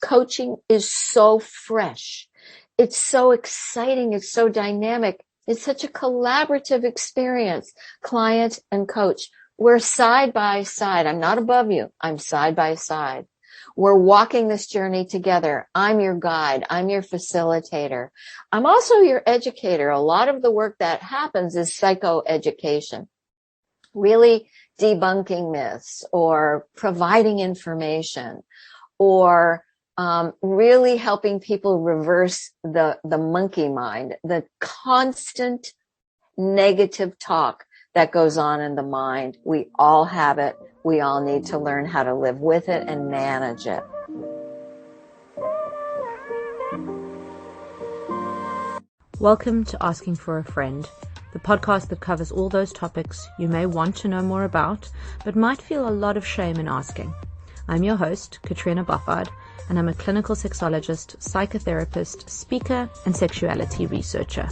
coaching is so fresh. It's so exciting. It's so dynamic. It's such a collaborative experience, client and coach. We're side by side. I'm not above you. I'm side by side. We're walking this journey together. I'm your guide. I'm your facilitator. I'm also your educator. A lot of the work that happens is psychoeducation, really debunking myths or providing information or really helping people reverse the monkey mind, the constant negative talk that goes on in the mind. We all have it. We all need to learn how to live with it and manage it. Welcome to Asking for a Friend, the podcast that covers all those topics you may want to know more about, but might feel a lot of shame in asking. I'm your host, Catriona Boffard, and I'm a clinical sexologist, psychotherapist, speaker, and sexuality researcher.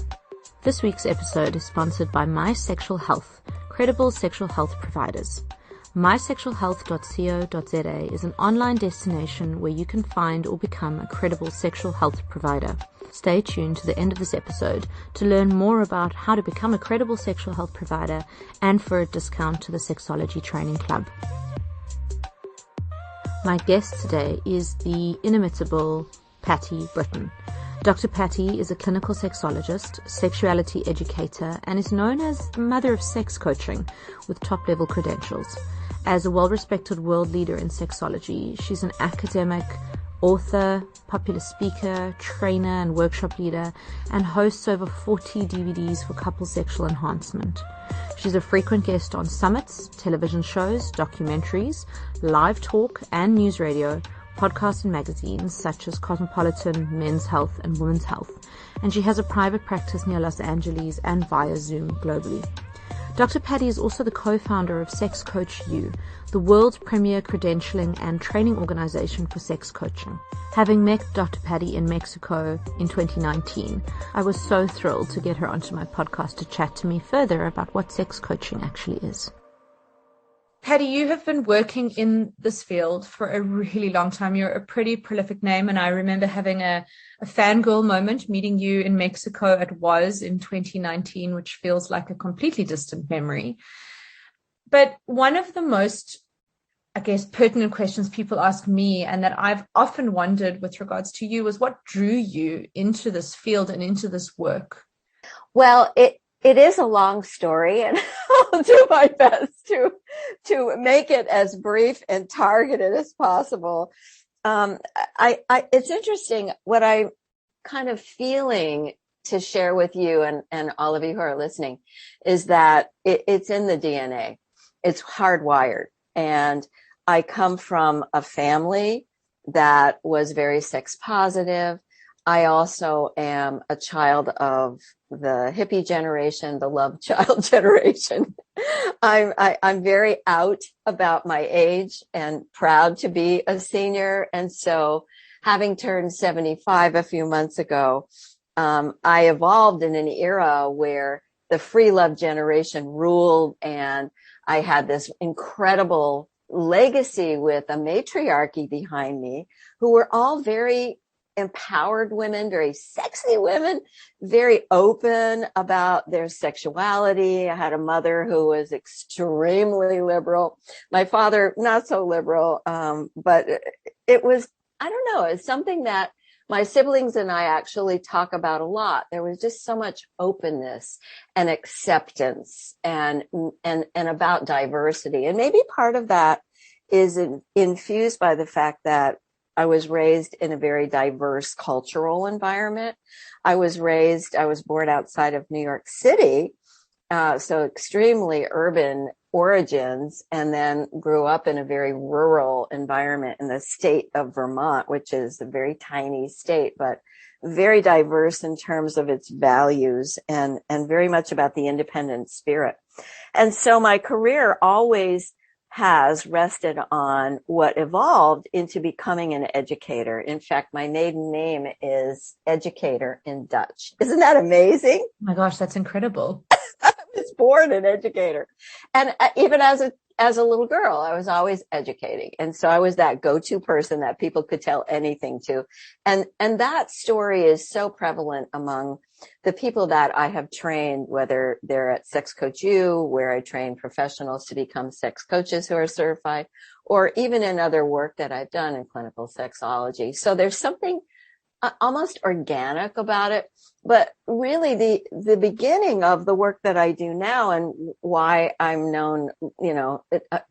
This week's episode is sponsored by My Sexual Health, credible sexual health providers. mysexualhealth.co.za is an online destination where you can find or become a credible sexual health provider. Stay tuned to the end of this episode to learn more about how to become a credible sexual health provider and for a discount to the Sexology Training Club. My guest today is the inimitable Patti Britton. Dr. Patti is a clinical sexologist, sexuality educator, and is known as the mother of sex coaching with top-level credentials. As a well-respected world leader in sexology, she's an academic, author, popular speaker, trainer, and workshop leader, and hosts over 40 DVDs for couple sexual enhancement. She's a frequent guest on summits, television shows, documentaries, live talk, and news radio, podcasts and magazines such as Cosmopolitan, Men's Health, and Women's Health. And she has a private practice near Los Angeles and via Zoom globally. Dr. Patti is also the co-founder of Sex Coach U, the world's premier credentialing and training organization for sex coaching. Having met Dr. Patti in Mexico in 2019, I was so thrilled to get her onto my podcast to chat to me further about what sex coaching actually is. Patti, you have been working in this field for a really long time. You're a pretty prolific name, and I remember having a fangirl moment meeting you in Mexico at WAS in 2019, which feels like a completely distant memory. But one of the most, I guess, pertinent questions people ask me, and that I've often wondered with regards to you, was what drew you into this field and into this work? Well, it is a long story, and I'll do my best to make it as brief and targeted as possible. It's interesting what I'm kind of feeling to share with you and all of you who are listening is that it's in the DNA. It's hardwired. And I come from a family that was very sex positive. I also am a child of the hippie generation, the love child generation. I'm very out about my age and proud to be a senior. And so having turned 75 a few months ago, I evolved in an era where the free love generation ruled, and I had this incredible legacy with a matriarchy behind me who were all very empowered women, very sexy women, very open about their sexuality. I had a mother who was extremely liberal. My father, not so liberal, but it was, I don't know, it's something that my siblings and I actually talk about a lot. There was just so much openness and acceptance and about diversity. And maybe part of that is infused by the fact that I was raised in a very diverse cultural environment. I was born outside of New York City, so extremely urban origins, and then grew up in a very rural environment in the state of Vermont, which is a very tiny state, but very diverse in terms of its values and very much about the independent spirit. And so my career always has rested on what evolved into becoming an educator. In fact, my maiden name is educator in Dutch. Isn't that amazing? Oh my gosh, that's incredible. I was born an educator. And even as as a little girl, I was always educating. And so I was that go-to person that people could tell anything to. And that story is so prevalent among the people that I have trained, whether they're at Sex Coach U, where I train professionals to become sex coaches who are certified, or even in other work that I've done in clinical sexology. So there's something almost organic about it. But really the beginning of the work that I do now, and why I'm known,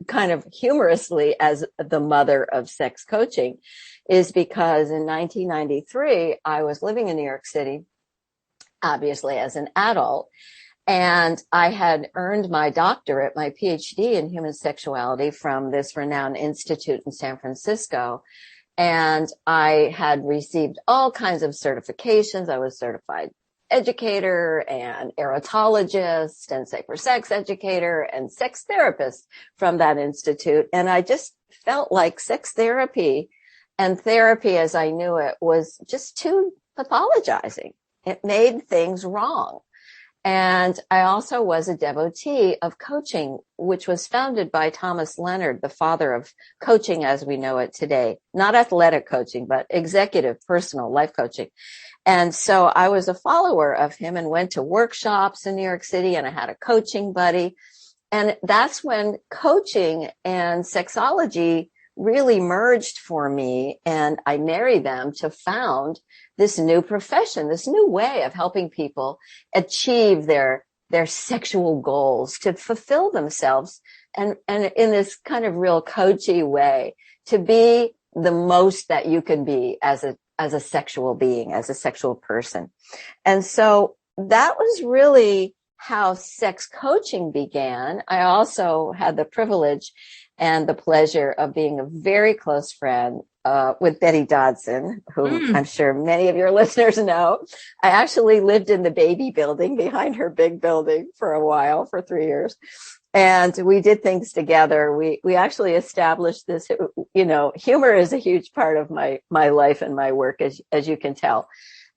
kind of humorously as the mother of sex coaching, is because in 1993, I was living in New York City, obviously as an adult, and I had earned my doctorate, my PhD in human sexuality from this renowned institute in San Francisco. And I had received all kinds of certifications. I was certified educator and erotologist and safer sex educator and sex therapist from that institute. And I just felt like sex therapy and therapy as I knew it was just too pathologizing. It made things wrong. And I also was a devotee of coaching, which was founded by Thomas Leonard, the father of coaching as we know it today. Not athletic coaching, but executive, personal life coaching. And so I was a follower of him and went to workshops in New York City, and I had a coaching buddy. And that's when coaching and sexology really merged for me, and I married them to found this new profession, this new way of helping people achieve their sexual goals, to fulfill themselves, and in this kind of real coachy way, to be the most that you can be as a sexual being, as a sexual person. And so that was really how sex coaching began. I also had the privilege and the pleasure of being a very close friend with Betty Dodson, who I'm sure many of your listeners know. I actually lived in the baby building behind her big building for a while, for 3 years. And we did things together. We actually established this, humor is a huge part of my life and my work, as you can tell.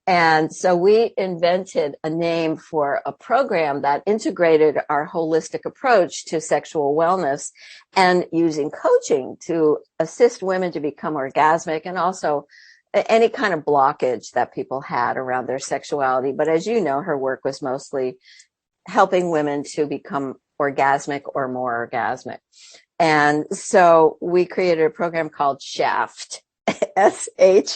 And so we invented a name for a program that integrated our holistic approach to sexual wellness and using coaching to assist women to become orgasmic, and also any kind of blockage that people had around their sexuality. But as you know, her work was mostly helping women to become orgasmic or more orgasmic. And so we created a program called SHAFT. SHAFT.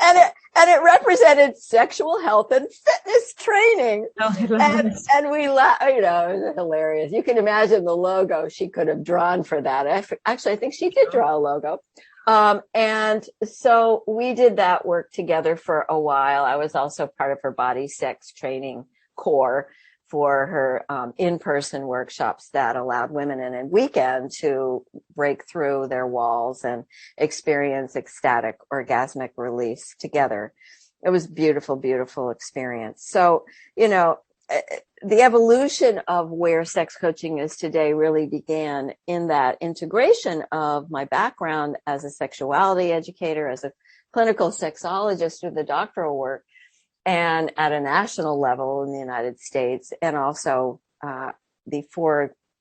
and it represented sexual health and fitness training. And we laugh, it was hilarious. You can imagine the logo she could have drawn for that. Actually, I think she did draw a logo. And so we did that work together for a while. I was also part of her body sex training core for her in-person workshops that allowed women in a weekend to break through their walls and experience ecstatic orgasmic release together. It was beautiful, beautiful experience. So, the evolution of where sex coaching is today really began in that integration of my background as a sexuality educator, as a clinical sexologist through the doctoral work, and at a national level in the United States. And also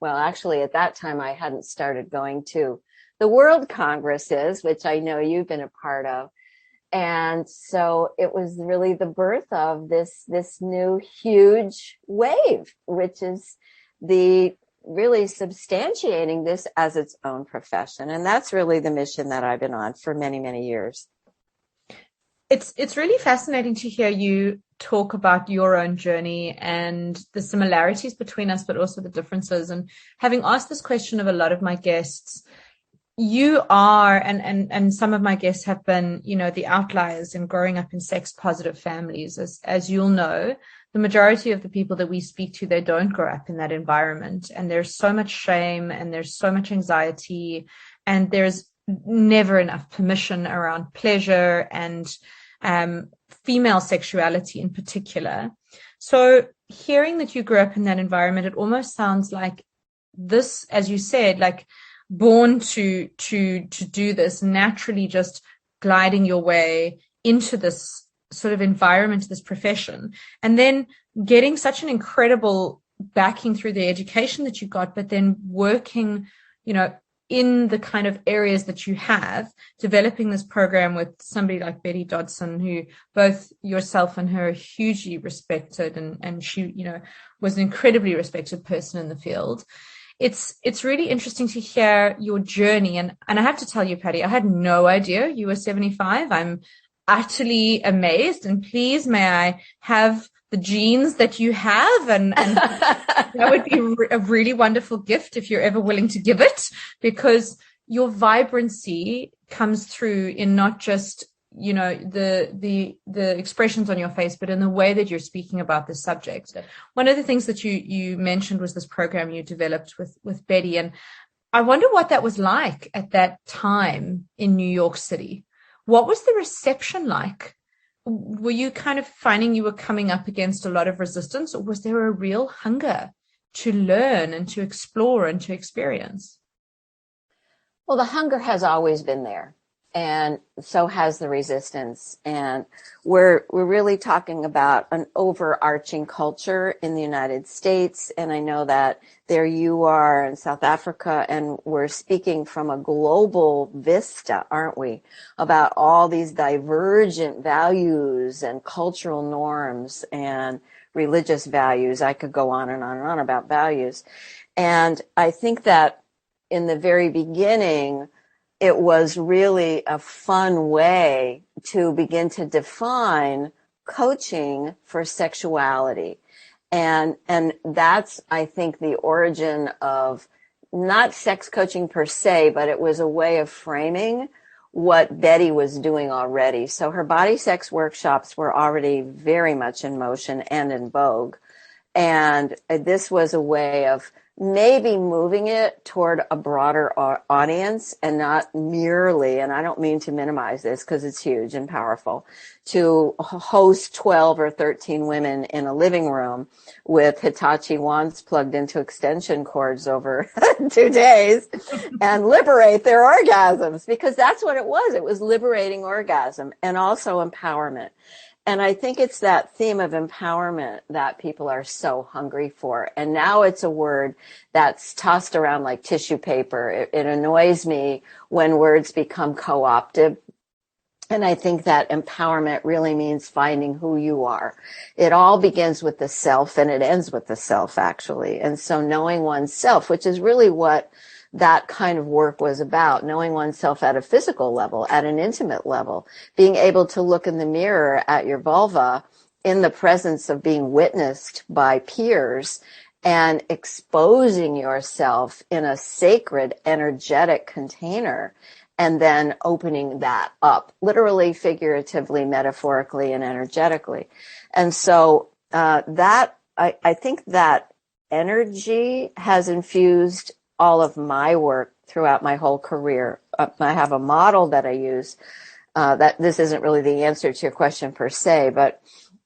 actually at that time I hadn't started going to the World Congresses, which I know you've been a part of. And so it was really the birth of this new huge wave, which is the really substantiating this as its own profession. And that's really the mission that I've been on for many, many years. It's really fascinating to hear you talk about your own journey and the similarities between us, but also the differences. And having asked this question of a lot of my guests, you are, and some of my guests have been, the outliers in growing up in sex positive families. As you'll know, the majority of the people that we speak to, they don't grow up in that environment. And there's so much shame and there's so much anxiety, and there's never enough permission around pleasure and female sexuality in particular. So hearing that you grew up in that environment, it almost sounds like this, as you said, like born to do this, naturally just gliding your way into this sort of environment, this profession, and then getting such an incredible backing through the education that you got, but then working, in the kind of areas that you have, developing this program with somebody like Betty Dodson, who both yourself and her are hugely respected, and she, was an incredibly respected person in the field. It's really interesting to hear your journey. And I have to tell you, Patti, I had no idea you were 75. I'm utterly amazed. And please, may I have the genes that you have? And that would be a really wonderful gift if you're ever willing to give it, because your vibrancy comes through in not just, the expressions on your face, but in the way that you're speaking about this subject. One of the things that you mentioned was this program you developed with Betty. And I wonder what that was like at that time in New York City. What was the reception like? Were you kind of finding you were coming up against a lot of resistance, or was there a real hunger to learn and to explore and to experience? Well, the hunger has always been there, and so has the resistance. And we're really talking about an overarching culture in the United States. And I know that there you are in South Africa, and we're speaking from a global vista, aren't we? About all these divergent values and cultural norms and religious values. I could go on and on and on about values. And I think that in the very beginning, it was really a fun way to begin to define coaching for sexuality. And that's, I think, the origin of not sex coaching per se, but it was a way of framing what Betty was doing already. So her body sex workshops were already very much in motion and in vogue. And this was a way of maybe moving it toward a broader audience, and not merely, and I don't mean to minimize this because it's huge and powerful, to host 12 or 13 women in a living room with Hitachi wands plugged into extension cords over 2 days and liberate their orgasms, because that's what it was. It was liberating orgasm and also empowerment. And I think it's that theme of empowerment that people are so hungry for. And now it's a word that's tossed around like tissue paper. It annoys me when words become co-opted. And I think that empowerment really means finding who you are. It all begins with the self, and it ends with the self, actually. And so knowing oneself, which is really what that kind of work was about, knowing oneself at a physical level, at an intimate level, being able to look in the mirror at your vulva in the presence of being witnessed by peers, and exposing yourself in a sacred, energetic container, and then opening that up, literally, figuratively, metaphorically, and energetically. And so I think that energy has infused all of my work throughout my whole career. I have a model that I use, that this isn't really the answer to your question per se, but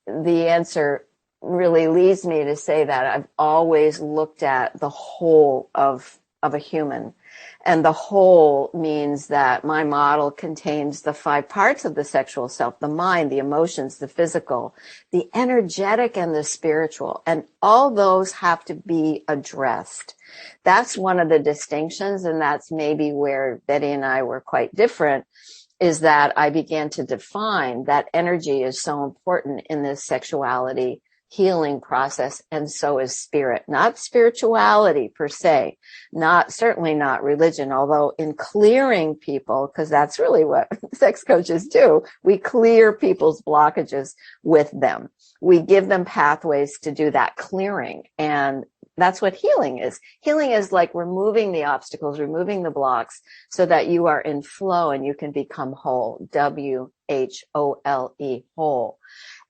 the answer really leads me to say that I've always looked at the whole of a human. And the whole means that my model contains the 5 parts of the sexual self: the mind, the emotions, the physical, the energetic, and the spiritual. And all those have to be addressed. That's one of the distinctions, and that's maybe where Betty and I were quite different, is that I began to define that energy is so important in this sexuality healing process, and so is spirit. Not spirituality per se, certainly not religion, although in clearing people, because that's really what sex coaches do, we clear people's blockages with them. We give them pathways to do that clearing, and that's what healing is. Healing is like removing the obstacles, removing the blocks, so that you are in flow and you can become whole. WHOLE, whole.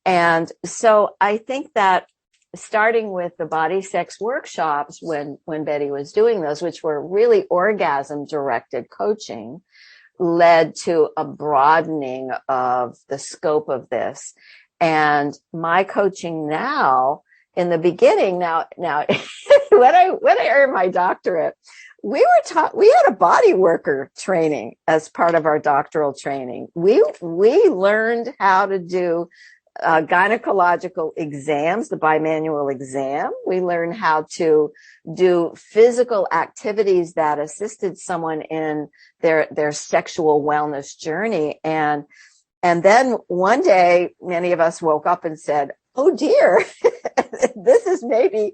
And so I think that starting with the body sex workshops, when Betty was doing those, which were really orgasm directed coaching, led to a broadening of the scope of this. And my coaching now, in the beginning, now when I earned my doctorate, we had a body worker training as part of our doctoral training. We learned how to do gynecological exams, the bimanual exam. We learn how to do physical activities that assisted someone in their sexual wellness journey. And then one day, many of us woke up and said, oh dear, this is maybe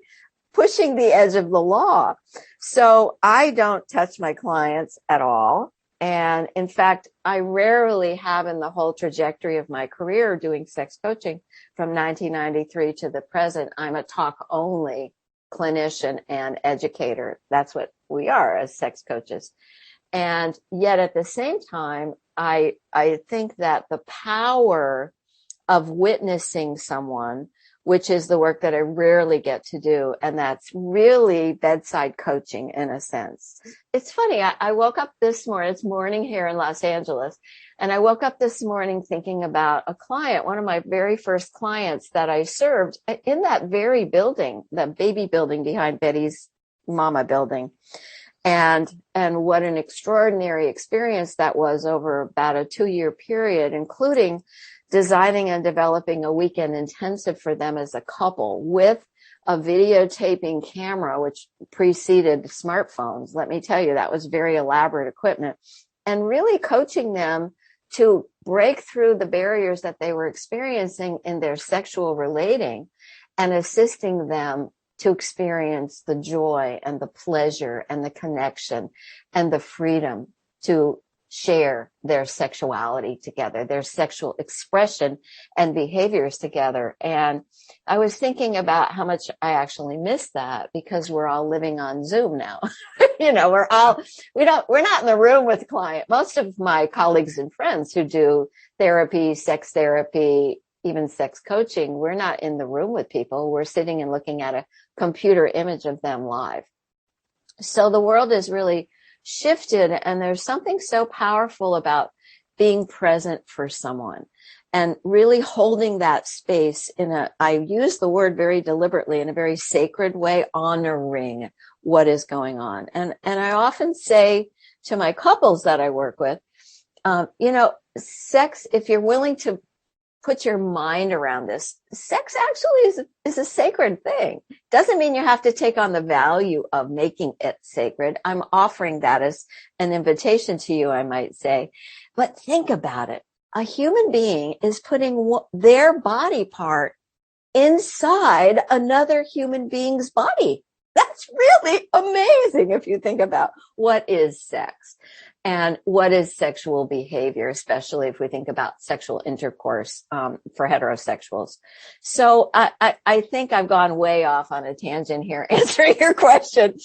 pushing the edge of the law. So I don't touch my clients at all. And in fact, I rarely have in the whole trajectory of my career doing sex coaching from 1993 to the present. I'm a talk only clinician and educator. That's what we are as sex coaches. And yet at the same time, I think that the power of witnessing someone, which is the work that I rarely get to do, and that's really bedside coaching in a sense. It's funny, I woke up this morning, it's morning here in Los Angeles, and I woke up this morning thinking about a client, one of my very first clients that I served in that very building, the baby building behind Betty's Mama building. And what an extraordinary experience that was over about a 2-year period, including designing and developing a weekend intensive for them as a couple with a videotaping camera, which preceded smartphones. Let me tell you, that was very elaborate equipment, and really coaching them to break through the barriers that they were experiencing in their sexual relating and assisting them to experience the joy and the pleasure and the connection and the freedom to share their sexuality together, their sexual expression and behaviors together. And I was thinking about how much I actually miss that, because we're all living on Zoom now. We're not in the room with the client. Most of my colleagues and friends who do therapy, even sex coaching, we're not in the room with people. We're sitting and looking at a computer image of them live. So the world is really shifted, and there's something so powerful about being present for someone and really holding that space I use the word very deliberately, in a very sacred way, honoring what is going on. And I often say to my couples that I work with, sex, if you're willing to put your mind around this, sex actually is a sacred thing. Doesn't mean you have to take on the value of making it sacred. I'm offering that as an invitation to you, I might say. But think about it. A human being is putting their body part inside another human being's body. That's really amazing if you think about what is sex and what is sexual behavior, especially if we think about sexual intercourse for heterosexuals. So I think I've gone way off on a tangent here answering your question,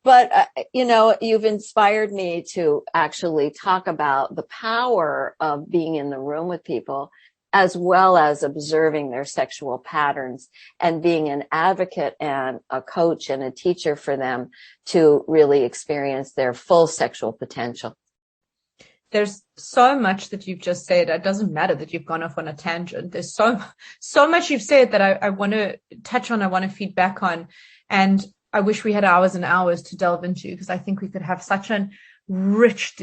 but you've inspired me to actually talk about the power of being in the room with people, as well as observing their sexual patterns and being an advocate and a coach and a teacher for them to really experience their full sexual potential. There's so much that you've just said. It doesn't matter that you've gone off on a tangent. There's so much you've said that I want to touch on, I want to feed back on. And I wish we had hours and hours to delve into, because I think we could have such a rich,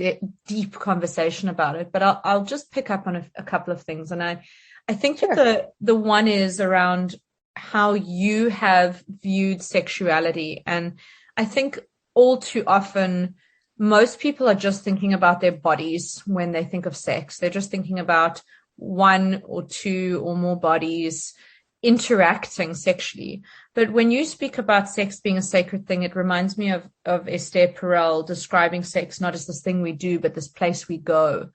deep conversation about it. But I'll just pick up on a couple of things. And I think Sure. that the one is around how you have viewed sexuality. And I think all too often, most people are just thinking about their bodies when they think of sex. They're just thinking about one or two or more bodies interacting sexually. But when you speak about sex being a sacred thing, it reminds me of Esther Perel describing sex not as this thing we do, but this place we go.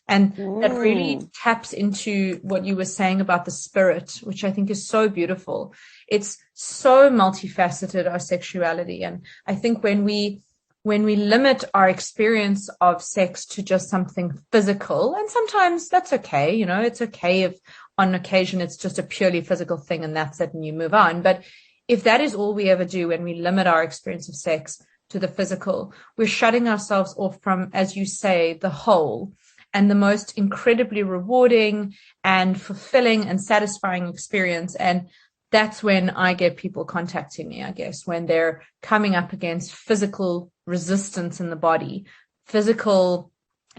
And that really taps into what you were saying about the spirit, which I think is so beautiful. It's so multifaceted, our sexuality. And I think when we limit our experience of sex to just something physical, and sometimes that's okay, it's okay if on occasion it's just a purely physical thing and that's it and you move on. But if that is all we ever do, when we limit our experience of sex to the physical, we're shutting ourselves off from, as you say, the whole and the most incredibly rewarding and fulfilling and satisfying experience. And that's when I get people contacting me, I guess, when they're coming up against physical resistance in the body, physical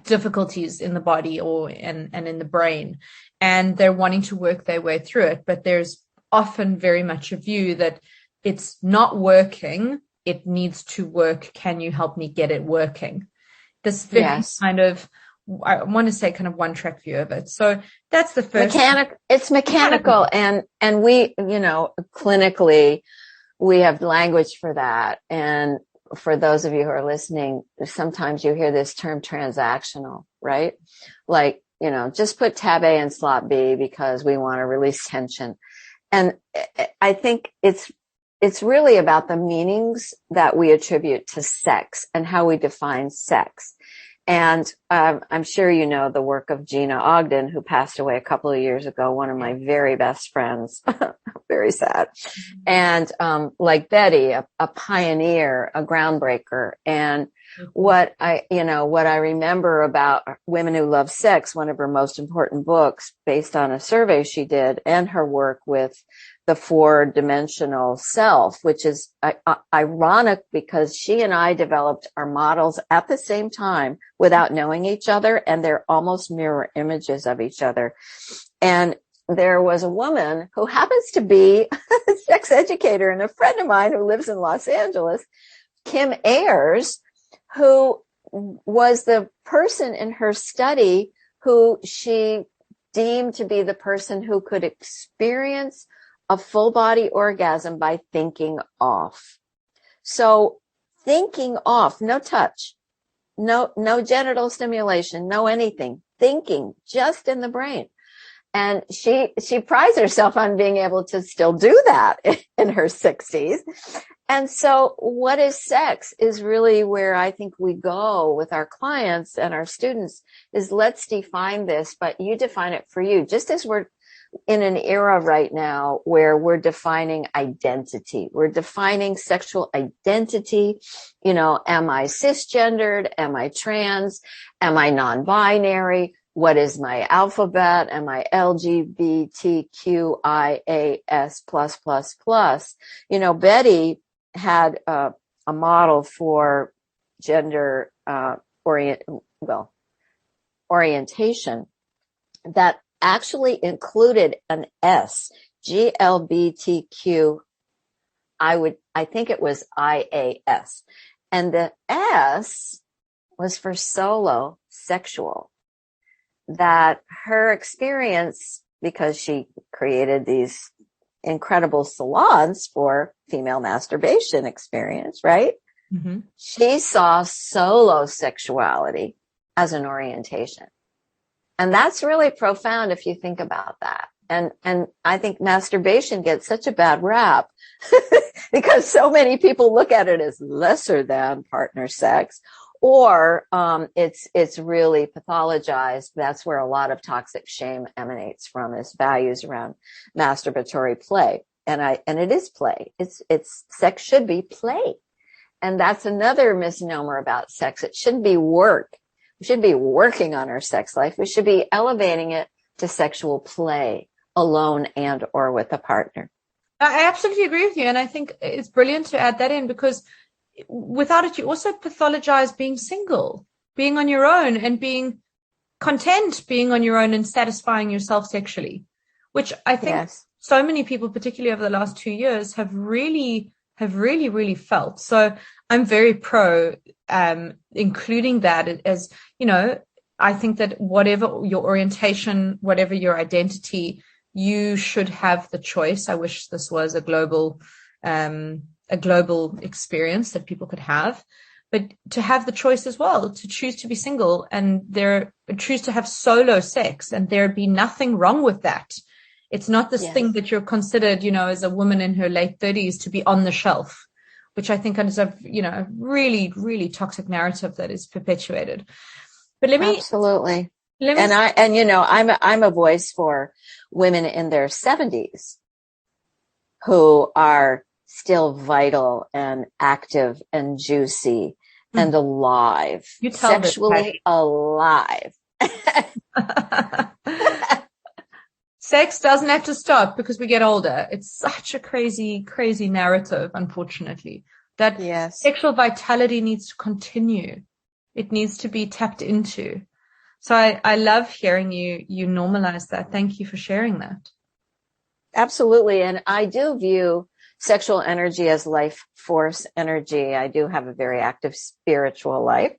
difficulties in the body and in the brain, and they're wanting to work their way through it. But there's often very much a view that it's not working, it needs to work. Can you help me get it working? This very kind of, I want to say, kind of one track view of it. So that's the first. It's mechanical. And we, clinically, we have language for that. And for those of you who are listening, sometimes you hear this term transactional, right? Like, just put tab A in slot B because we want to release tension. And I think it's really about the meanings that we attribute to sex and how we define sex. And I'm sure you know the work of Gina Ogden, who passed away a couple of years ago, one of my very best friends, very sad. And like Betty, a pioneer, a groundbreaker. And what I remember about Women Who Love Sex, one of her most important books based on a survey she did, and her work with the 4-dimensional self, which is ironic because she and I developed our models at the same time without knowing each other, and they're almost mirror images of each other. And there was a woman who happens to be a sex educator and a friend of mine who lives in Los Angeles, Kim Ayers, who was the person in her study who she deemed to be the person who could experience a full body orgasm by thinking off. So thinking off, no touch, no genital stimulation, no anything, thinking just in the brain. And she prides herself on being able to still do that in her 60s. And so what is sex is really where I think we go with our clients and our students is let's define this, but you define it for you. Just as we're in an era right now where we're defining identity, we're defining sexual identity. Am I cisgendered? Am I trans? Am I non-binary? What is my alphabet? Am I LGBTQIAS+++? Betty had a model for gender orientation that actually included an S, GLBTQ. I think it was IAS. And the S was for solo sexual. That her experience, because she created these incredible salons for female masturbation experience, right? Mm-hmm. She saw solo sexuality as an orientation. And that's really profound if you think about that. And I think masturbation gets such a bad rap because so many people look at it as lesser than partner sex, or it's really pathologized. That's where a lot of toxic shame emanates from, is values around masturbatory play. And it is play. It's sex should be play. And that's another misnomer about sex. It shouldn't be work. We should be working on our sex life. We should be elevating it to sexual play, alone and or with a partner. I absolutely agree with you. And I think it's brilliant to add that in, because without it, you also pathologize being single, being on your own and being content being on your own and satisfying yourself sexually, which I think so many people, particularly over the last 2 years, have really felt. So I'm very pro including that as, I think that whatever your orientation, whatever your identity, you should have the choice. I wish this was a global experience that people could have, but to have the choice as well, to choose to be single and choose to have solo sex, and there'd be nothing wrong with that. It's not this thing that you're considered, as a woman in her late 30s to be on the shelf, which I think is a, really, really toxic narrative that is perpetuated. But Absolutely. I'm a voice for women in their 70s who are still vital and active and juicy and alive, sexually alive. Sex doesn't have to stop because we get older. It's such a crazy, crazy narrative, unfortunately, that sexual vitality needs to continue. It needs to be tapped into. So I love hearing you normalize that. Thank you for sharing that. Absolutely. And I do view sexual energy as life force energy. I do have a very active spiritual life.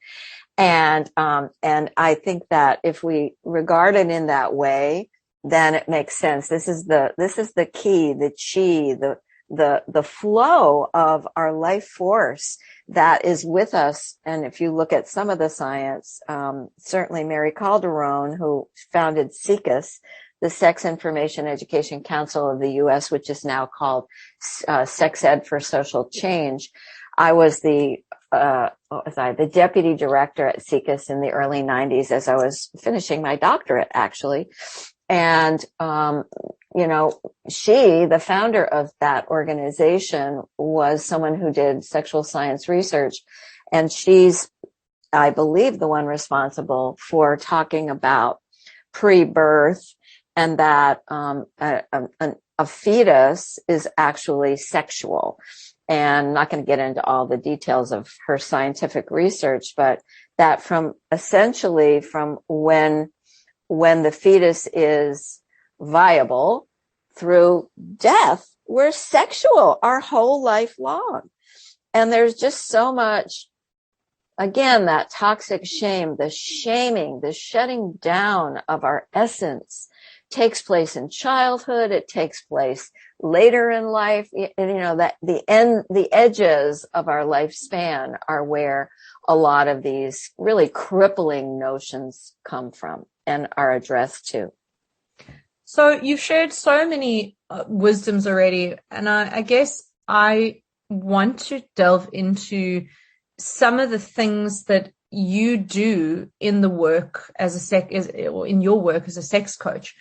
And I think that if we regard it in that way, then it makes sense. This is the key, the chi, the flow of our life force that is with us. And if you look at some of the science, certainly Mary Calderon, who founded SIECUS, the Sex Information Education Council of the U.S., which is now called Sex Ed for Social Change. I was the deputy director at SIECUS in the early 90s as I was finishing my doctorate, actually. And, she, the founder of that organization, was someone who did sexual science research. And she's, I believe, the one responsible for talking about pre-birth and that a fetus is actually sexual. And I'm not going to get into all the details of her scientific research, but that from when the fetus is viable through death, we're sexual our whole life long. And there's just so much, again, that toxic shame, the shaming, the shutting down of our essence takes place in childhood. It takes place later in life. And, that the edges of our lifespan are where a lot of these really crippling notions come from and are addressed to. So you've shared so many wisdoms already, and I guess I want to delve into some of the things that you do in the work or in your work as a sex coach.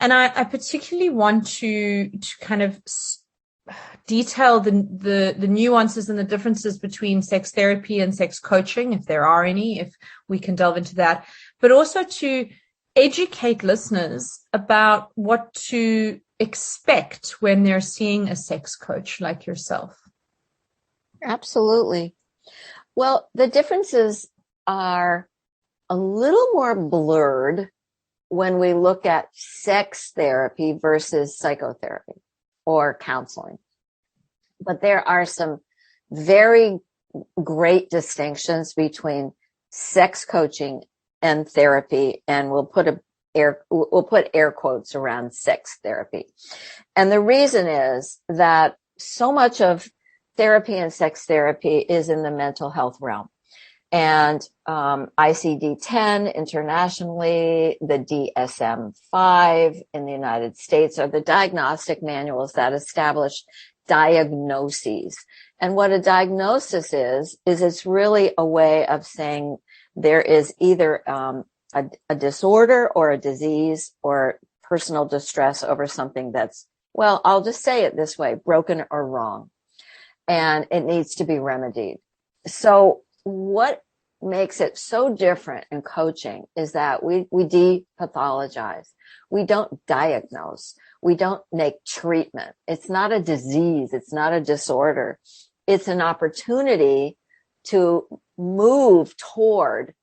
And I particularly want to kind of detail the nuances and the differences between sex therapy and sex coaching, if there are any, if we can delve into that, but also to educate listeners about what to expect when they're seeing a sex coach like yourself. Absolutely. Well, the differences are a little more blurred when we look at sex therapy versus psychotherapy or counseling. But there are some very great distinctions between sex coaching and therapy, and we'll put air quotes around sex therapy. And the reason is that so much of therapy and sex therapy is in the mental health realm. And ICD-10 internationally, the DSM-5 in the United States are the diagnostic manuals that establish diagnoses. And what a diagnosis is it's really a way of saying there is either a disorder or a disease or personal distress over something that's, well, I'll just say it this way, broken or wrong. And it needs to be remedied. So what makes it so different in coaching is that we depathologize. We don't diagnose. We don't make treatment. It's not a disease. It's not a disorder. It's an opportunity to move toward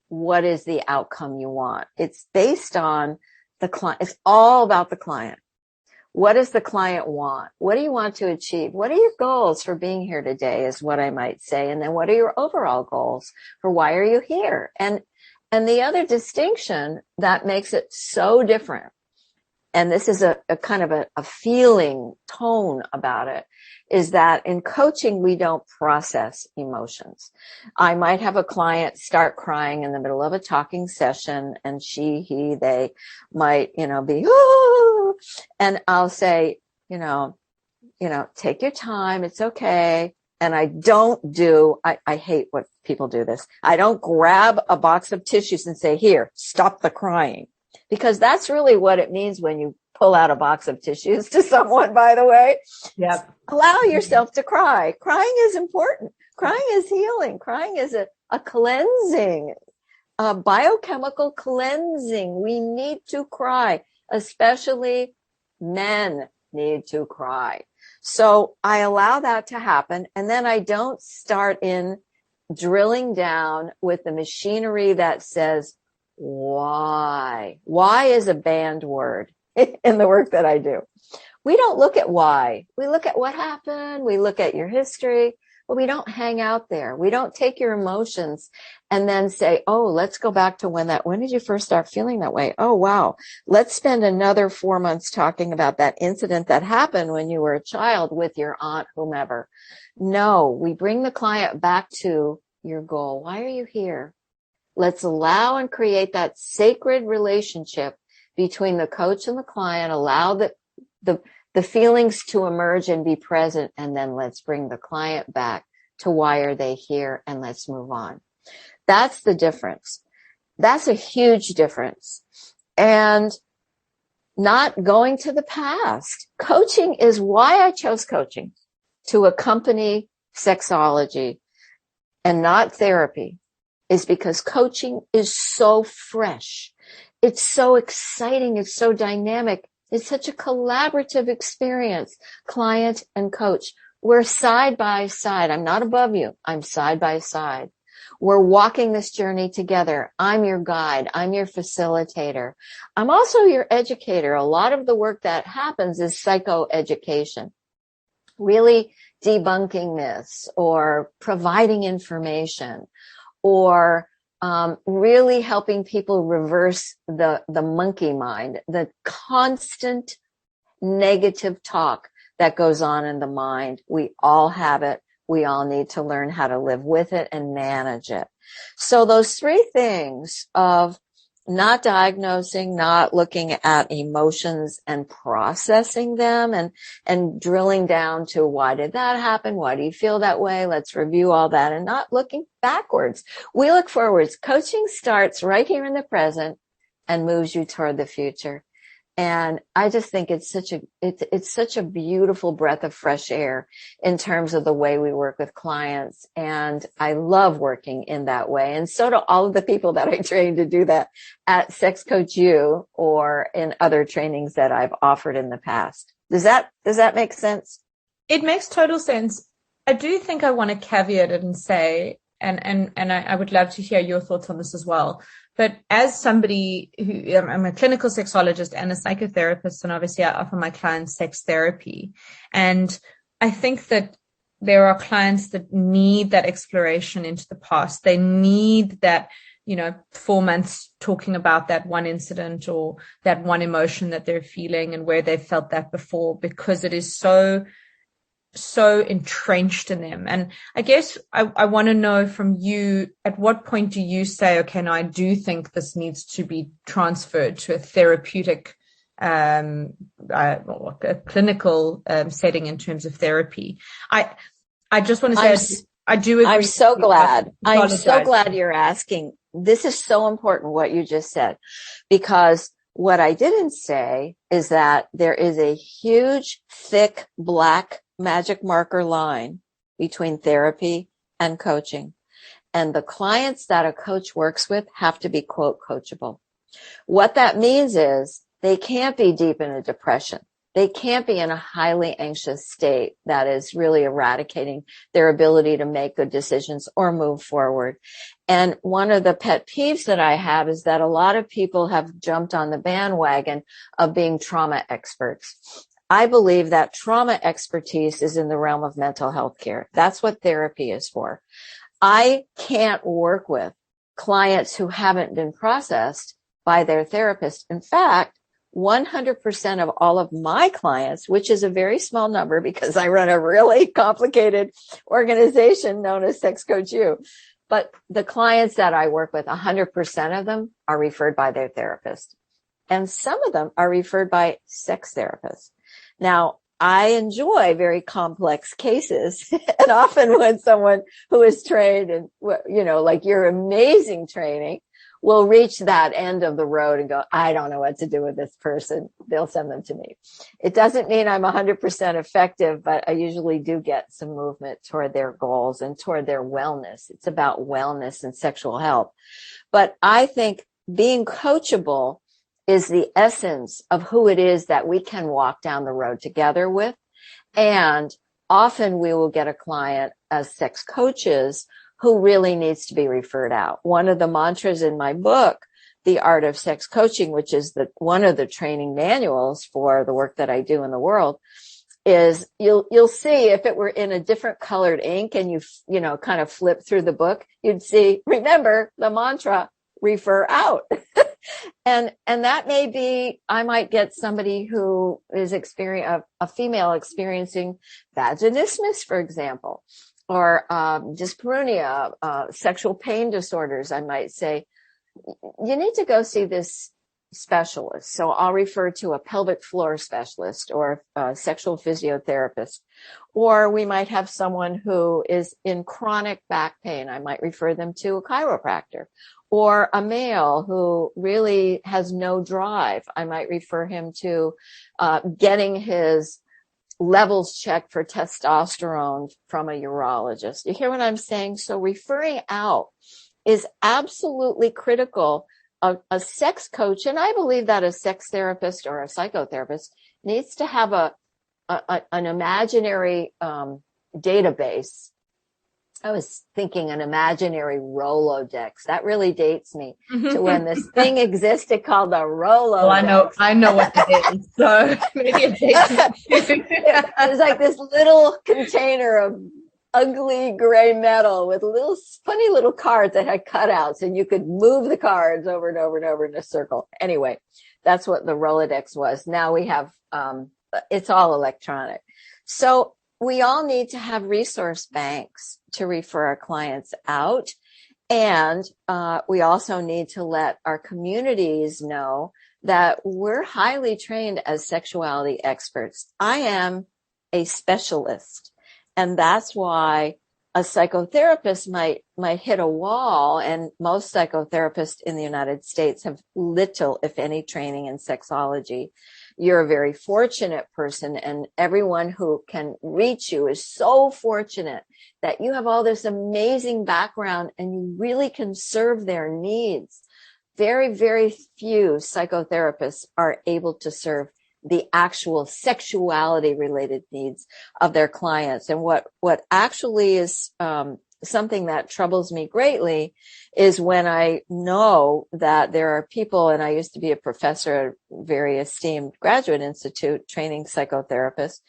what is the outcome you want. It's based on the client. It's all about the client. What does the client want? What do you want to achieve? What are your goals for being here today is what I might say. And then what are your overall goals for why are you here? And the other distinction that makes it so different, and this is a kind of a feeling tone about it, is that in coaching, we don't process emotions. I might have a client start crying in the middle of a talking session, and they might, be, oh, and I'll say, take your time. It's okay. And I hate when people do this. I don't grab a box of tissues and say, here, stop the crying. Because that's really what it means when you pull out a box of tissues to someone, by the way. Yep. Allow yourself to cry. Crying is important. Crying is healing. Crying is a cleansing, a biochemical cleansing. We need to cry, especially men need to cry. So I allow that to happen. And then I don't start in drilling down with the machinery that says, why? Why is a banned word in the work that I do. We don't look at why. We look at what happened. We look at your history, but we don't hang out there. We don't take your emotions and then say, oh, let's go back to when did you first start feeling that way? Oh, wow. Let's spend another 4 months talking about that incident that happened when you were a child with your aunt, whomever. No, we bring the client back to your goal. Why are you here? Let's allow and create that sacred relationship between the coach and the client. Allow the feelings to emerge and be present. And then let's bring the client back to why are they here, and let's move on. That's the difference. That's a huge difference. And not going to the past. Coaching is why I chose coaching, to accompany sexology and not therapy, is because coaching is so fresh. It's so exciting. It's so dynamic. It's such a collaborative experience, client and coach. We're side by side. I'm not above you. I'm side by side. We're walking this journey together. I'm your guide. I'm your facilitator. I'm also your educator. A lot of the work that happens is psychoeducation, really debunking myths or providing information, or really helping people reverse the monkey mind, the constant negative talk that goes on in the mind. We all have it. We all need to learn how to live with it and manage it. So those three things of not diagnosing, not looking at emotions and processing them and drilling down to why did that happen? Why do you feel that way? Let's review all that, and not looking backwards. We look forwards. Coaching starts right here in the present and moves you toward the future. And I just think it's such a beautiful breath of fresh air in terms of the way we work with clients. And I love working in that way. And so do all of the people that I train to do that at Sex Coach U or in other trainings that I've offered in the past. Does that make sense? It makes total sense. I do think I want to caveat it and say, and I would love to hear your thoughts on this as well. But as somebody who, I'm a clinical sexologist and a psychotherapist, and obviously I offer my clients sex therapy. And I think that there are clients that need that exploration into the past. They need that, 4 months talking about that one incident or that one emotion that they're feeling and where they've felt that before, because it is so entrenched in them. And I guess I want to know from you, at what point do you say, okay, now I do think this needs to be transferred to a therapeutic, a clinical setting in terms of therapy? I just want to say, I do agree. I'm so glad you're asking. This is so important what you just said, because what I didn't say is that there is a huge, thick, black magic marker line between therapy and coaching. And the clients that a coach works with have to be, quote, coachable. What that means is they can't be deep in a depression. They can't be in a highly anxious state that is really eradicating their ability to make good decisions or move forward. And one of the pet peeves that I have is that a lot of people have jumped on the bandwagon of being trauma experts. I believe that trauma expertise is in the realm of mental health care. That's what therapy is for. I can't work with clients who haven't been processed by their therapist. In fact, 100% of all of my clients, which is a very small number because I run a really complicated organization known as Sex Coach U, but the clients that I work with, 100% of them are referred by their therapist. And some of them are referred by sex therapists. Now, I enjoy very complex cases. And often when someone who is trained and, like your amazing training will reach that end of the road and go, I don't know what to do with this person, they'll send them to me. It doesn't mean I'm 100% effective, but I usually do get some movement toward their goals and toward their wellness. It's about wellness and sexual health. But I think being coachable is the essence of who it is that we can walk down the road together with. And often we will get a client as sex coaches who really needs to be referred out. One of the mantras in my book, The Art of Sex Coaching, which is one of the training manuals for the work that I do in the world, is you'll see if it were in a different colored ink and you know, kind of flip through the book, you'd see, remember the mantra, refer out. And that may be, I might get somebody who is a female experiencing vaginismus, for example, or dyspareunia, sexual pain disorders. I might say, you need to go see this specialist. So I'll refer to a pelvic floor specialist or a sexual physiotherapist. Or we might have someone who is in chronic back pain. I might refer them to a chiropractor. Or a male who really has no drive. I might refer him to getting his levels checked for testosterone from a urologist. You hear what I'm saying? So referring out is absolutely critical. A sex coach, and I believe that a sex therapist or a psychotherapist needs to have an imaginary database. I was thinking an imaginary Rolodex. That really dates me to when this thing existed called the Rolodex. Well, I know what it is. So maybe it dates me. It was like this little container of ugly gray metal with funny little cards that had cutouts, and you could move the cards over and over and over in a circle. Anyway, that's what the Rolodex was. Now we have, it's all electronic. So we all need to have resource banks to refer our clients out. And we also need to let our communities know that we're highly trained as sexuality experts. I am a specialist. And that's why a psychotherapist might hit a wall. And most psychotherapists in the United States have little, if any, training in sexology. You're a very fortunate person, and everyone who can reach you is so fortunate that you have all this amazing background and you really can serve their needs. Very, very few psychotherapists are able to serve the actual sexuality related needs of their clients. And what actually is something that troubles me greatly is when I know that there are people, and I used to be a professor at a very esteemed graduate institute training psychotherapists.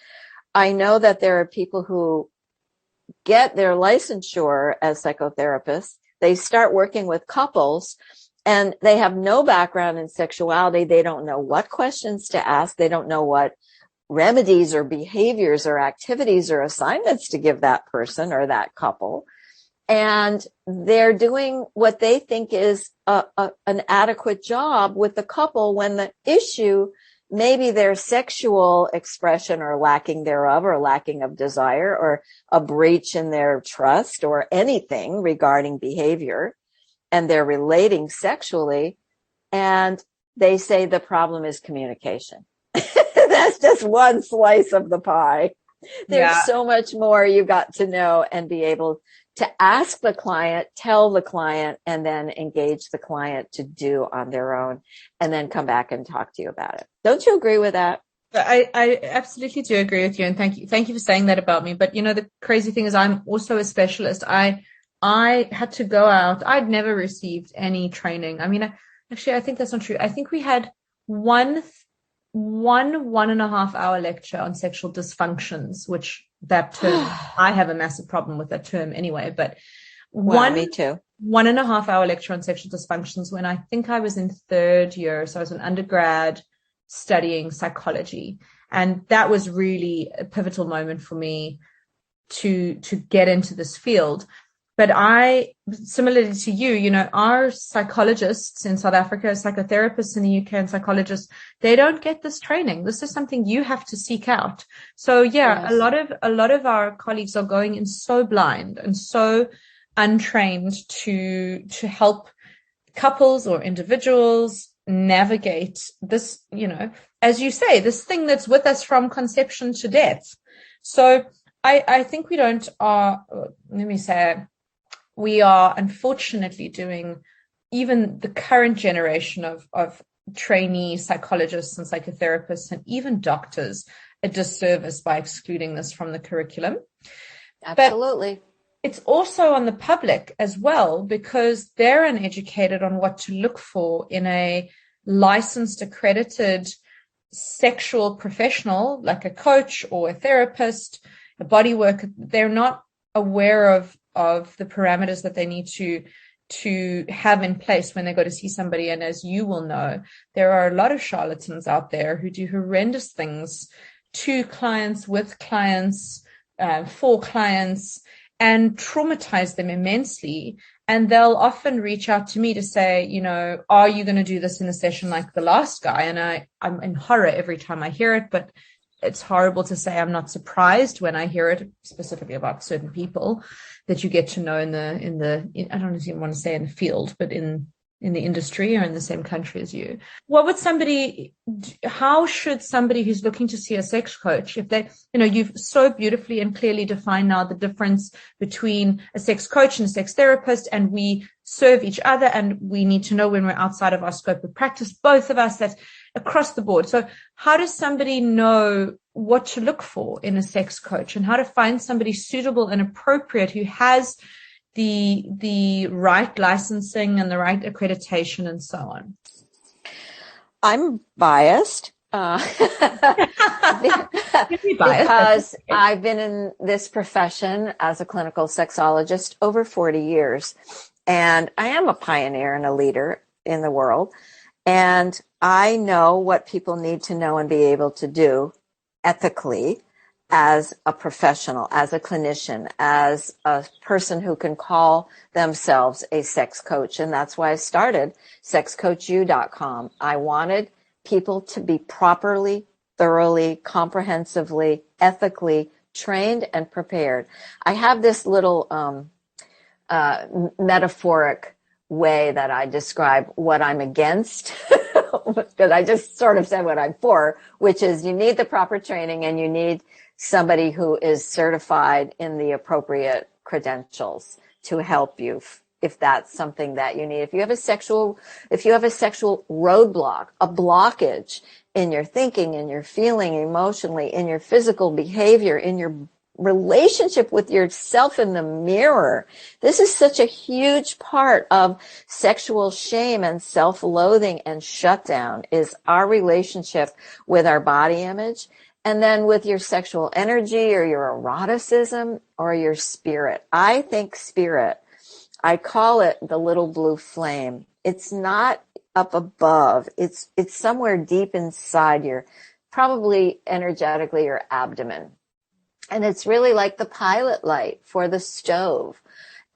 I know that there are people who get their licensure as psychotherapists. They start working with couples and they have no background in sexuality. They don't know what questions to ask. They don't know what remedies or behaviors or activities or assignments to give that person or that couple. And they're doing what they think is an adequate job with the couple when the issue, maybe their sexual expression or lacking thereof, or lacking of desire, or a breach in their trust, or anything regarding behavior, and they're relating sexually, and they say the problem is communication. That's just one slice of the pie. There's so much more you got to know and be able to ask the client, tell the client, and then engage the client to do on their own, and then come back and talk to you about it. Don't you agree with that? I absolutely do agree with you. And thank you for saying that about me. But you know, the crazy thing is I'm also a specialist. I had to go out. I'd never received any training. I mean, actually, I think that's not true. I think we had one 1.5 hour lecture on sexual dysfunctions, which that term, I have a massive problem with that term anyway, but me too. 1.5 hour lecture on sexual dysfunctions when I think I was in third year. So I was an undergrad studying psychology. And that was really a pivotal moment for me to get into this field. But similarly to you, you know, our psychologists in South Africa, psychotherapists in the UK, and psychologists, they don't get this training. This is something you have to seek out. So yeah, yes. a lot of our colleagues are going in so blind and so untrained to help couples or individuals navigate this, you know, as you say, this thing that's with us from conception to death. So I think we are unfortunately doing even the current generation of trainee psychologists and psychotherapists and even doctors a disservice by excluding this from the curriculum. Absolutely. But it's also on the public as well, because they're uneducated on what to look for in a licensed, accredited sexual professional, like a coach or a therapist, a body worker. They're not aware of the parameters that they need to have in place when they go to see somebody. And as you will know, there are a lot of charlatans out there who do horrendous things to clients, with clients, for clients, and traumatize them immensely. And they'll often reach out to me to say, you know, are you going to do this in a session like the last guy? And I'm in horror every time I hear it, but it's horrible to say I'm not surprised when I hear it, specifically about certain people that you get to know in I don't even want to say in the field, but in the industry or in the same country as you. How should somebody who's looking to see a sex coach, if they, you know, you've so beautifully and clearly defined now the difference between a sex coach and a sex therapist, and we serve each other, and we need to know when we're outside of our scope of practice, both of us, that's across the board. So how does somebody know what to look for in a sex coach, and how to find somebody suitable and appropriate who has the right licensing and the right accreditation and so on? I'm biased, because I've been in this profession as a clinical sexologist over 40 years, and I am a pioneer and a leader in the world, and I know what people need to know and be able to do ethically as a professional, as a clinician, as a person who can call themselves a sex coach. And that's why I started sexcoachu.com. I wanted people to be properly, thoroughly, comprehensively, ethically trained and prepared. I have this little metaphoric way that I describe what I'm against, because I just sort of said what I'm for, which is you need the proper training and you need somebody who is certified in the appropriate credentials to help you if that's something that you need. If you have a sexual roadblock, a blockage in your thinking, in your feeling, emotionally, in your physical behavior, in your relationship with yourself in the mirror. This is such a huge part of sexual shame and self-loathing and shutdown, is our relationship with our body image, and then with your sexual energy or your eroticism or your spirit. I think spirit, I call it the little blue flame. It's not up above. It's somewhere deep inside your, probably energetically, your abdomen. And it's really like the pilot light for the stove.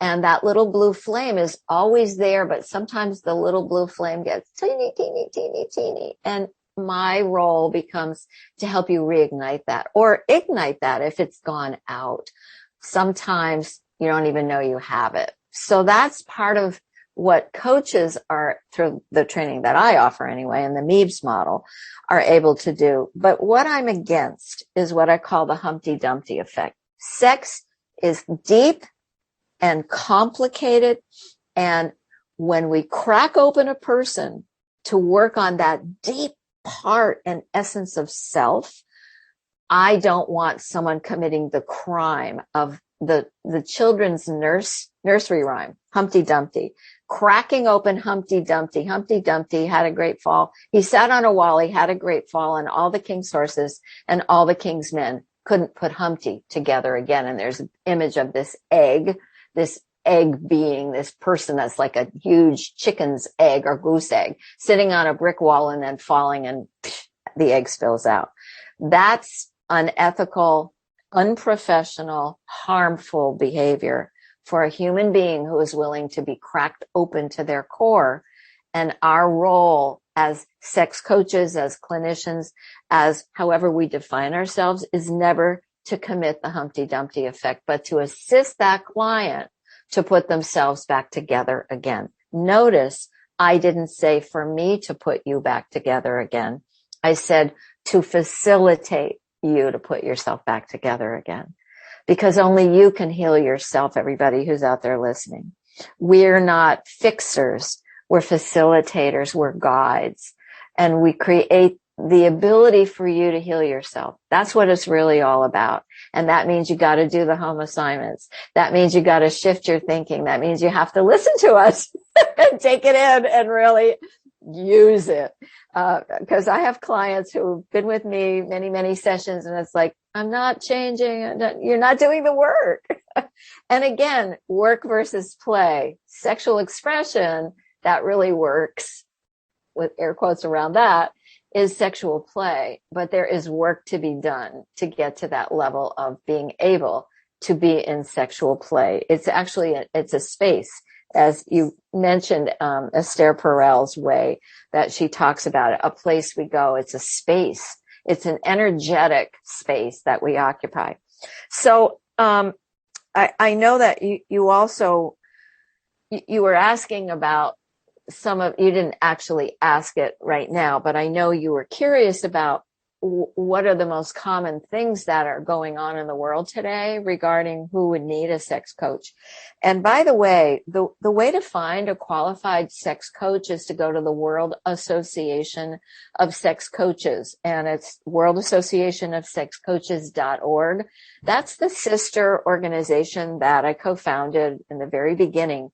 And that little blue flame is always there, but sometimes the little blue flame gets teeny, teeny, teeny, teeny. And my role becomes to help you reignite that or ignite that if it's gone out. Sometimes you don't even know you have it. So that's part of what coaches are, through the training that I offer anyway, and the MEBS model, are able to do. But what I'm against is what I call the Humpty Dumpty effect. Sex is deep and complicated. And when we crack open a person to work on that deep part and essence of self, I don't want someone committing the crime of the children's nursery rhyme, Humpty Dumpty. Cracking open Humpty Dumpty. Humpty Dumpty had a great fall. He sat on a wall, he had a great fall, and all the king's horses and all the king's men couldn't put Humpty together again. And there's an image of this egg being this person that's like a huge chicken's egg or goose egg sitting on a brick wall and then falling, and the egg spills out. That's unethical, unprofessional, harmful behavior for a human being who is willing to be cracked open to their core. And our role as sex coaches, as clinicians, as however we define ourselves, is never to commit the Humpty Dumpty effect, but to assist that client to put themselves back together again. Notice I didn't say for me to put you back together again. I said to facilitate you to put yourself back together again, because only you can heal yourself, everybody who's out there listening. We're not fixers. We're facilitators. We're guides. And we create the ability for you to heal yourself. That's what it's really all about. And that means you got to do the home assignments. That means you got to shift your thinking. That means you have to listen to us and take it in and really use it. Because I have clients who've been with me many, many sessions, and it's like, I'm not changing. You're not doing the work. And again, work versus play, sexual expression, that really works, with air quotes around that, is sexual play. But there is work to be done to get to that level of being able to be in sexual play. It's actually, it's a space, as you mentioned, Esther Perel's way that she talks about it, a place we go. It's a space. It's an energetic space that we occupy. So, I know that you also, you were asking about you didn't actually ask it right now, but I know you were curious about what are the most common things that are going on in the world today regarding who would need a sex coach. And by the way, the way to find a qualified sex coach is to go to the World Association of Sex Coaches, and it's worldassociationofsexcoaches.org. That's the sister organization that I co-founded in the very beginning,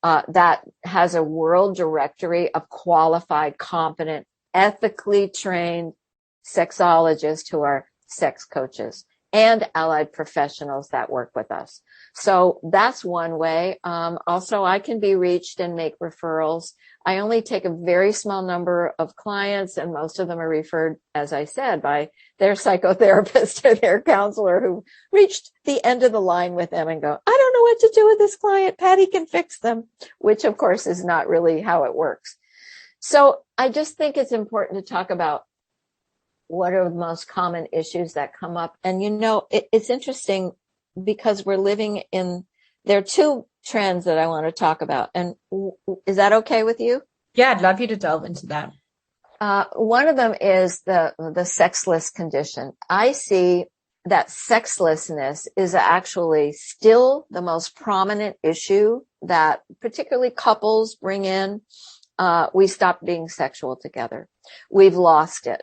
that has a world directory of qualified, competent, ethically trained sexologists who are sex coaches and allied professionals that work with us. So that's one way. Also, I can be reached and make referrals. I only take a very small number of clients, and most of them are referred, as I said, by their psychotherapist or their counselor who reached the end of the line with them and go, I don't know what to do with this client. Patty can fix them, which of course is not really how it works. So I just think it's important to talk about what are the most common issues that come up. And, it's interesting because we're living there are two trends that I want to talk about. And is that okay with you? Yeah, I'd love you to delve into that. One of them is the sexless condition. I see that sexlessness is actually still the most prominent issue that particularly couples bring in. We stopped being sexual together. We've lost it.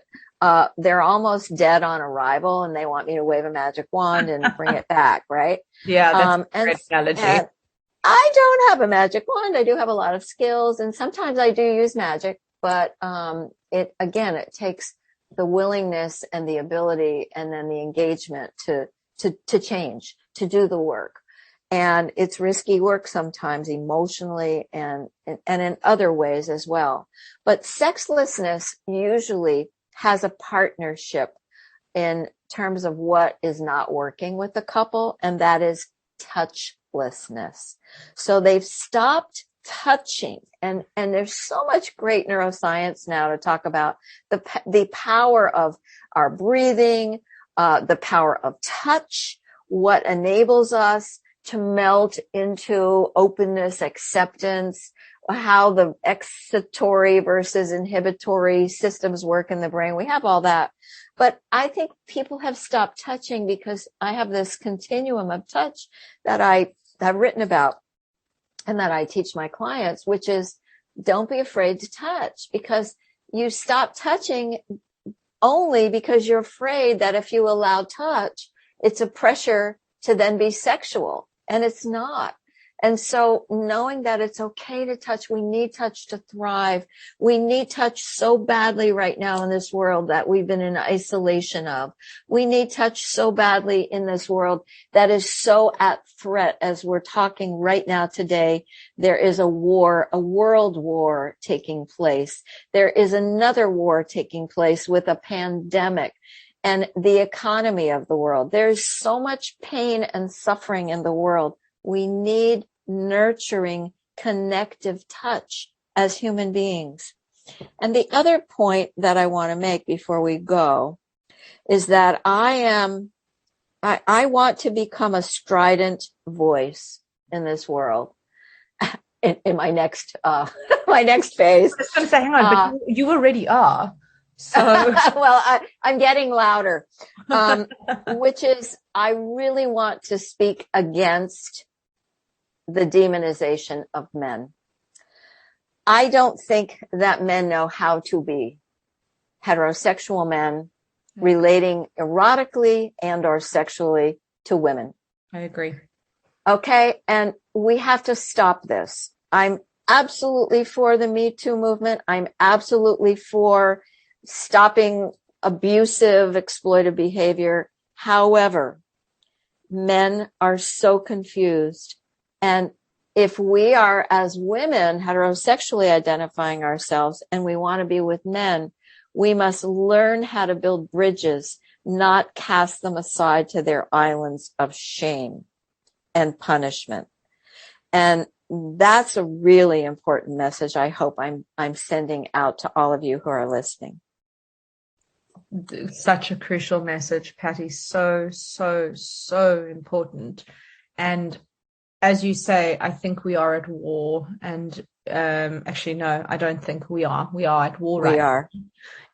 They're almost dead on arrival, and they want me to wave a magic wand and bring it back, right? Yeah, that's a great analogy. And I don't have a magic wand. I do have a lot of skills, and sometimes I do use magic, but it takes the willingness and the ability and then the engagement to change, to do the work. And it's risky work sometimes emotionally and in other ways as well. But sexlessness usually has a partnership in terms of what is not working with the couple, and that is touchlessness. So they've stopped touching, and there's so much great neuroscience now to talk about the power of our breathing, the power of touch, what enables us to melt into openness, acceptance, how the excitatory versus inhibitory systems work in the brain. We have all that. But I think people have stopped touching because I have this continuum of touch that I have written about and that I teach my clients, which is don't be afraid to touch, because you stop touching only because you're afraid that if you allow touch, it's a pressure to then be sexual, and it's not. And so knowing that it's okay to touch, we need touch to thrive. We need touch so badly right now in this world that we've been in isolation of. We need touch so badly in this world that is so at threat as we're talking right now today. There is a war, a world war taking place. There is another war taking place with a pandemic and the economy of the world. There's so much pain and suffering in the world. We need nurturing, connective touch as human beings. And the other point that I want to make before we go is that I want to become a strident voice in this world in my next phase. I was going to say, hang on, but you already are. So well, I'm getting louder, which is I really want to speak against the demonization of men. I don't think that men know how to be heterosexual men relating erotically and or sexually to women. I agree. Okay. And we have to stop this. I'm absolutely for the Me Too movement. I'm absolutely for stopping abusive, exploitive behavior. However, men are so confused. And if we are, as women, heterosexually identifying ourselves and we want to be with men, we must learn how to build bridges, not cast them aside to their islands of shame and punishment. And that's a really important message I hope I'm sending out to all of you who are listening. Such a crucial message, Patti. So, so, so important. And as you say, I think we are at war. And actually, no, I don't think we are. We are at war right now.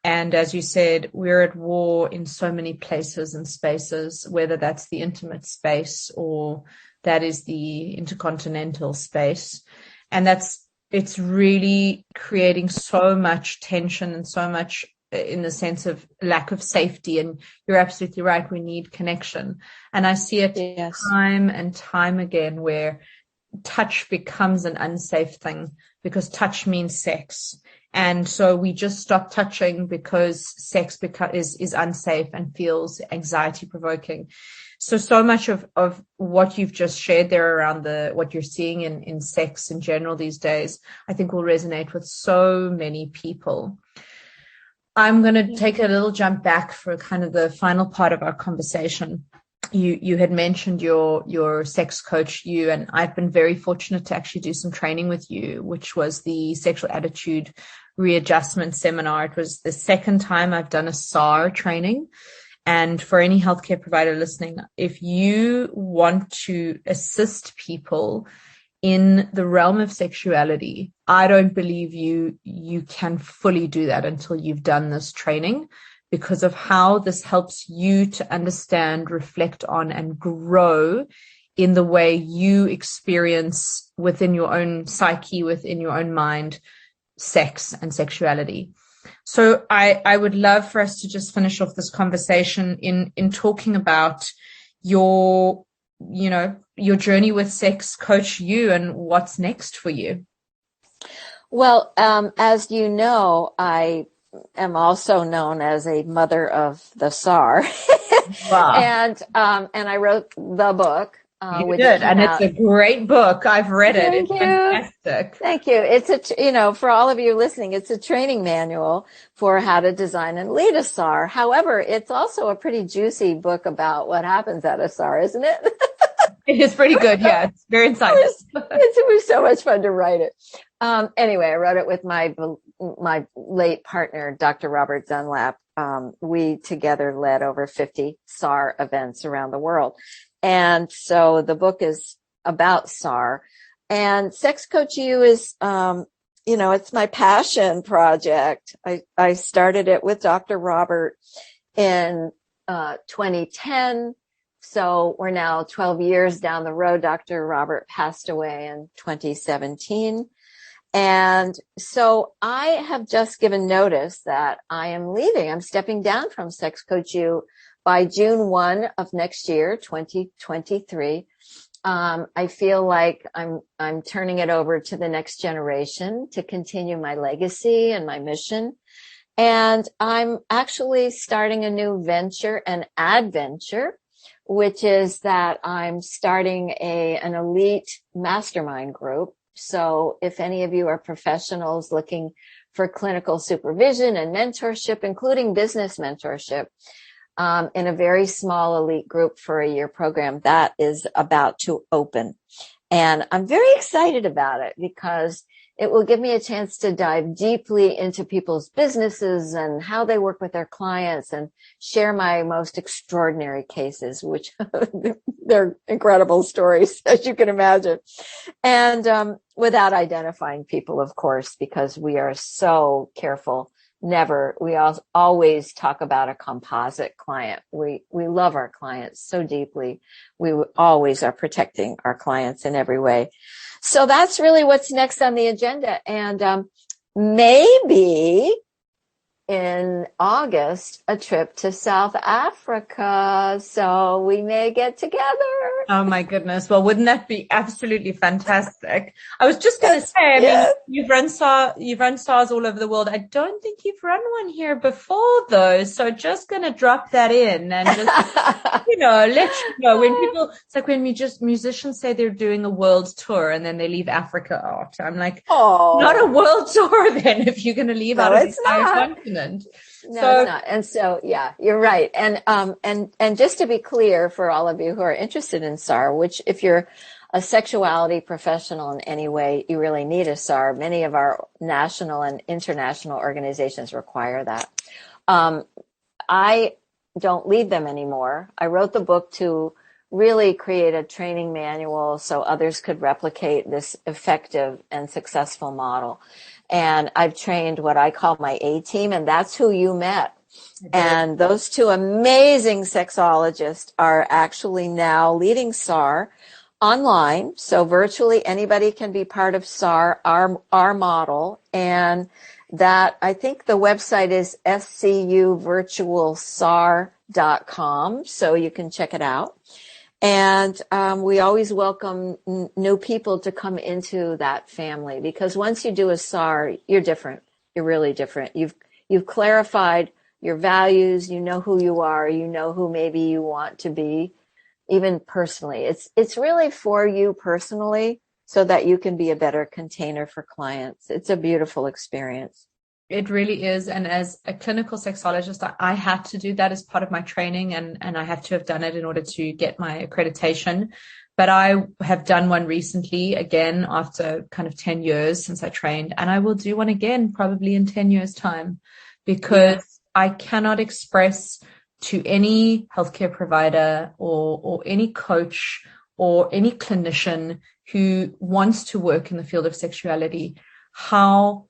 And as you said, we're at war in so many places and spaces, whether that's the intimate space or that is the intercontinental space. And it's really creating so much tension and so much in the sense of lack of safety. And you're absolutely right. We need connection. And I see it time and time again where touch becomes an unsafe thing because touch means sex. And so we just stop touching because sex is unsafe and feels anxiety provoking. So much of what you've just shared there around what you're seeing in sex in general these days, I think will resonate with so many people. I'm going to take a little jump back for kind of the final part of our conversation. You had mentioned your sex coach, and I've been very fortunate to actually do some training with you, which was the sexual attitude readjustment seminar. It was the second time I've done a SAR training. And for any healthcare provider listening, if you want to assist people in the realm of sexuality, I don't believe you can fully do that until you've done this training, because of how this helps you to understand, reflect on, and grow in the way you experience within your own psyche, within your own mind, sex and sexuality. So I would love for us to just finish off this conversation in talking about your journey with Sex Coach U and what's next for you. Well, as you know, I am also known as a mother of the SAR. Wow. And I wrote the book. You did, and it's a great book. I've read it. It's fantastic. Thank you. It's for all of you listening, it's a training manual for how to design and lead a SAR. However, it's also a pretty juicy book about what happens at a SAR, isn't it? It is pretty good. Yeah, it's very insightful. It was so much fun to write it. Anyway, I wrote it with my late partner, Dr. Robert Dunlap. We together led over 50 SAR events around the world. And so the book is about SAR, and Sex Coach U is, it's my passion project. I started it with Dr. Robert in 2010. So we're now 12 years down the road. Dr. Robert passed away in 2017. And so I have just given notice that I am leaving. I'm stepping down from Sex Coach U by June 1 of next year, 2023. I feel like I'm turning it over to the next generation to continue my legacy and my mission. And I'm actually starting a new venture, an adventure, which is that I'm starting an elite mastermind group. So if any of you are professionals looking for clinical supervision and mentorship, including business mentorship, in a very small elite group for a year program, that is about to open. And I'm very excited about it because it will give me a chance to dive deeply into people's businesses and how they work with their clients and share my most extraordinary cases, which they're incredible stories, as you can imagine. And without identifying people, of course, because we are so careful. We always talk about a composite client. We love our clients so deeply. We always are protecting our clients in every way. So that's really what's next on the agenda. And maybe in August a trip to South Africa, so we may get together. Oh my goodness. Well, wouldn't that be absolutely fantastic? I was just going to say, I mean, you've run SARs all over the world. I don't think you've run one here before though. So just going to drop that in and just, let you know when people, it's like when musicians say they're doing a world tour and then they leave Africa out. I'm like, not a world tour then if you're going to leave out an entire continent. No, it's not. And so, yeah, you're right. And just to be clear for all of you who are interested in SAR, which if you're a sexuality professional in any way, you really need a SAR. Many of our national and international organizations require that. I don't lead them anymore. I wrote the book to really create a training manual so others could replicate this effective and successful model. And I've trained what I call my A team, and that's who you met. And those two amazing sexologists are actually now leading SAR online. So virtually anybody can be part of SAR, our model. And that, I think the website is scuvirtualsar.com. So you can check it out. And we always welcome new people to come into that family, because once you do a SAR, you're different. You're really different. You've clarified your values. You know who you are. You know who maybe you want to be, even personally. It's really for you personally, so that you can be a better container for clients. It's a beautiful experience. It really is. And as a clinical sexologist, I had to do that as part of my training, and I had to have done it in order to get my accreditation. But I have done one recently, again, after kind of 10 years since I trained, and I will do one again probably in 10 years' time, because I cannot express to any healthcare provider or any coach or any clinician who wants to work in the field of sexuality how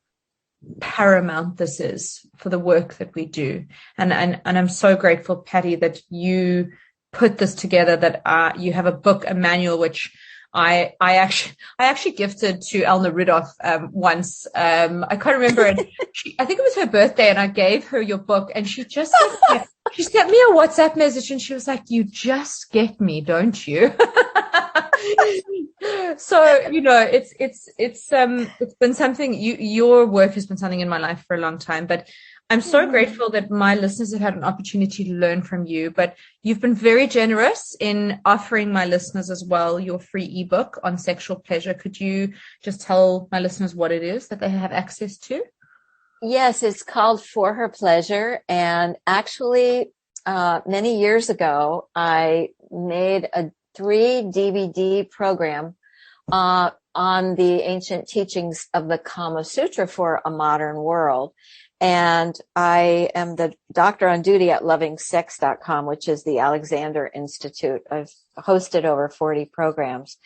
paramount this is for the work that we do. And I'm so grateful, Patti, that you put this together, that you have a book, a manual, which I actually gifted to Elna Rudolph once. I can't remember it. I think it was her birthday, and I gave her your book, and she just she sent me a WhatsApp message, and she was like, "You just get me, don't you?" So, it's been something, your work has been something in my life for a long time, but I'm so grateful that my listeners have had an opportunity to learn from you. But you've been very generous in offering my listeners as well your free ebook on sexual pleasure. Could you just tell my listeners what it is that they have access to? Yes, it's called For Her Pleasure. And actually, many years ago, I made a 3 DVD program on the ancient teachings of the Kama Sutra for a modern world. And I am the doctor on duty at lovingsex.com, which is the Alexander Institute. I've hosted over 40 programs.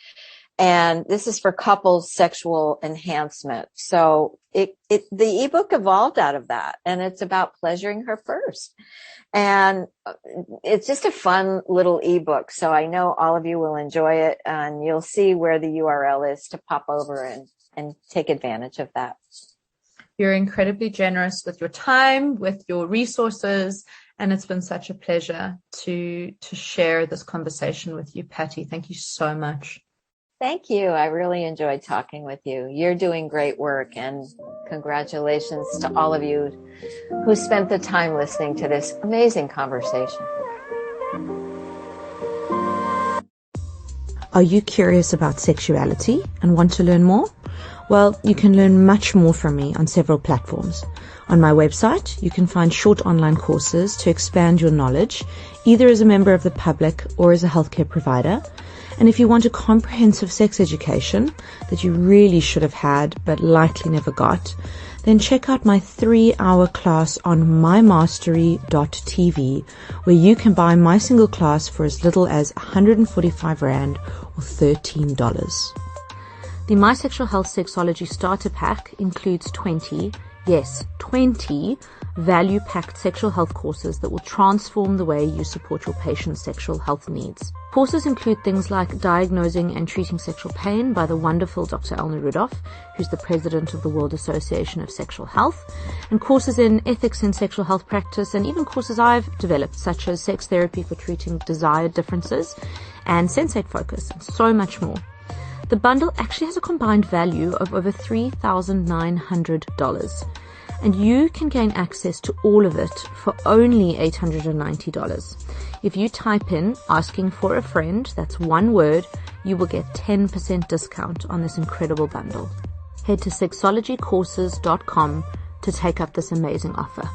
And this is for couples sexual enhancement. So the ebook evolved out of that, and it's about pleasuring her first. And it's just a fun little ebook. So I know all of you will enjoy it, and you'll see where the URL is to pop over and take advantage of that. You're incredibly generous with your time, with your resources, and it's been such a pleasure to share this conversation with you, Patti. Thank you so much. Thank you. I really enjoyed talking with you. You're doing great work, and congratulations to all of you who spent the time listening to this amazing conversation. Are you curious about sexuality and want to learn more? Well, you can learn much more from me on several platforms. On my website, you can find short online courses to expand your knowledge, either as a member of the public or as a healthcare provider. And if you want a comprehensive sex education that you really should have had but likely never got, then check out my 3-hour class on mymastery.tv, where you can buy my single class for as little as 145 Rand or $13. The My Sexual Health Sexology Starter Pack includes 20 Yes, 20 value-packed sexual health courses that will transform the way you support your patient's sexual health needs. Courses include things like diagnosing and treating sexual pain by the wonderful Dr. Elna Rudolph, who's the president of the World Association of Sexual Health, and courses in ethics in sexual health practice, and even courses I've developed, such as sex therapy for treating desired differences and sensate focus, and so much more. The bundle actually has a combined value of over $3,900, and you can gain access to all of it for only $890. If you type in asking for a friend, that's one word, you will get 10% discount on this incredible bundle. Head to sexologycourses.com to take up this amazing offer.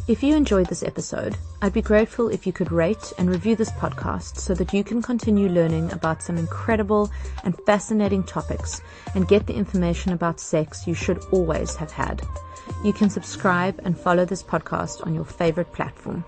If you enjoyed this episode, I'd be grateful if you could rate and review this podcast so that you can continue learning about some incredible and fascinating topics and get the information about sex you should always have had. You can subscribe and follow this podcast on your favorite platform.